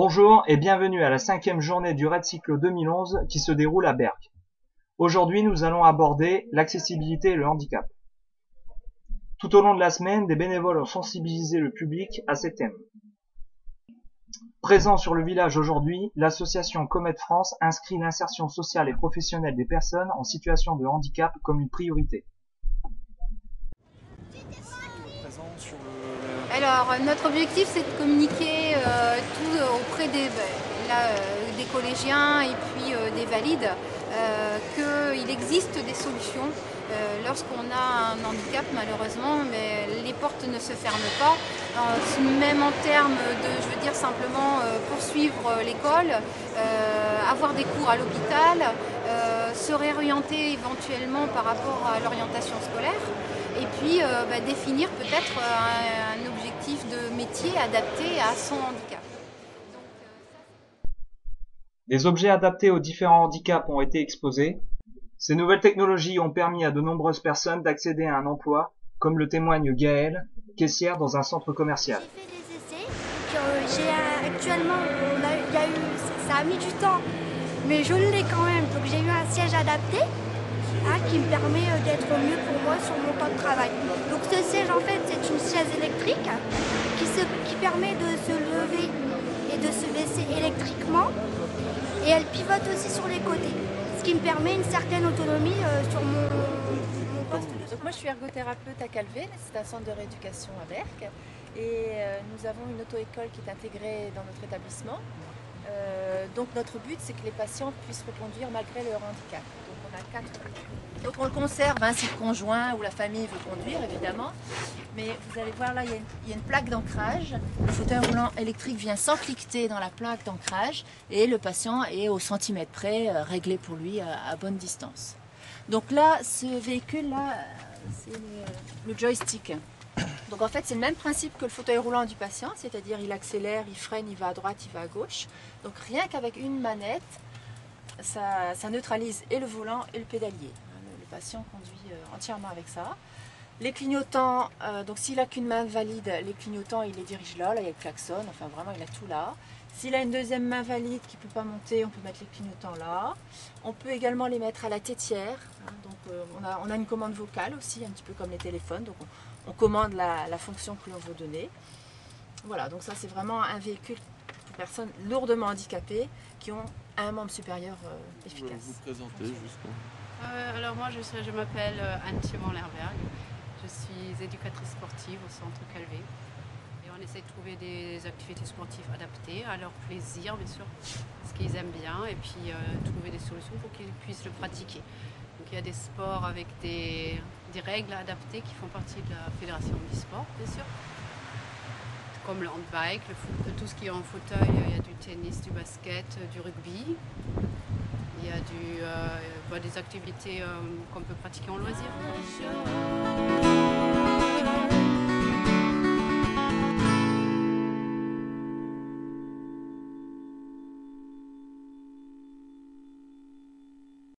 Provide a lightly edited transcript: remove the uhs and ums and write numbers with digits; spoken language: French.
Bonjour et bienvenue à la 5e journée du Raid Cyclo 2011 qui se déroule à Berck. Aujourd'hui, nous allons aborder l'accessibilité et le handicap. Tout au long de la semaine, des bénévoles ont sensibilisé le public à ces thèmes. Présent sur le village aujourd'hui, l'association Comet France inscrit l'insertion sociale et professionnelle des personnes en situation de handicap comme une priorité. Alors, notre objectif, c'est de communiquer tout auprès des collégiens et puis des valides, qu'il existe des solutions lorsqu'on a un handicap, malheureusement, mais les portes ne se ferment pas. Même en termes de, je veux dire simplement, poursuivre l'école, avoir des cours à l'hôpital, se réorienter éventuellement par rapport à l'orientation scolaire. Et puis définir peut-être un objectif de métier adapté à son handicap. Des objets adaptés aux différents handicaps ont été exposés. Ces nouvelles technologies ont permis à de nombreuses personnes d'accéder à un emploi, comme le témoigne Gaëlle, caissière dans un centre commercial. J'ai fait des essais, actuellement, ça a mis du temps, mais je l'ai quand même. Donc j'ai eu un siège adapté. Qui me permet d'être mieux pour moi sur mon temps de travail. Donc ce siège en fait c'est une chaise électrique qui permet de se lever et de se baisser électriquement et elle pivote aussi sur les côtés, ce qui me permet une certaine autonomie sur mon poste. Donc moi je suis ergothérapeute à Calvé, c'est un centre de rééducation à Berck et nous avons une auto-école qui est intégrée dans notre établissement. Donc notre but c'est que les patients puissent reconduire malgré leur handicap. Donc on a 4 véhicules. Donc on le conserve si le conjoint ou la famille veut conduire évidemment. Mais vous allez voir là il y a une plaque d'ancrage. Le fauteuil roulant électrique vient s'encliqueter dans la plaque d'ancrage et le patient est au centimètre près réglé pour lui à bonne distance. Donc là ce véhicule là c'est le joystick. Donc en fait c'est le même principe que le fauteuil roulant du patient, c'est-à-dire il accélère, il freine, il va à droite, il va à gauche. Donc rien qu'avec une manette, ça neutralise et le volant et le pédalier. Le patient conduit entièrement avec ça. Les clignotants, donc s'il n'a qu'une main valide, les clignotants il les dirige là, il y a le klaxon, enfin vraiment il a tout là. S'il a une deuxième main valide qui ne peut pas monter, on peut mettre les clignotants là. On peut également les mettre à la tétière. Donc on a une commande vocale aussi, un petit peu comme les téléphones. Donc on commande la fonction que l'on veut donner. Voilà, donc ça c'est vraiment un véhicule pour personnes lourdement handicapées qui ont un membre supérieur efficace. Vous présentez juste. Alors moi je m'appelle Anne-Simon Lerberg. Je suis éducatrice sportive au centre Calvé. Et on essaie de trouver des activités sportives adaptées à leur plaisir, bien sûr, ce qu'ils aiment bien, et puis trouver des solutions pour qu'ils puissent le pratiquer. Donc il y a des sports avec des règles adaptées qui font partie de la fédération du sport, bien sûr. Comme le handbike, tout ce qui est en fauteuil, il y a du tennis, du basket, du rugby. Il y a des activités qu'on peut pratiquer en loisir.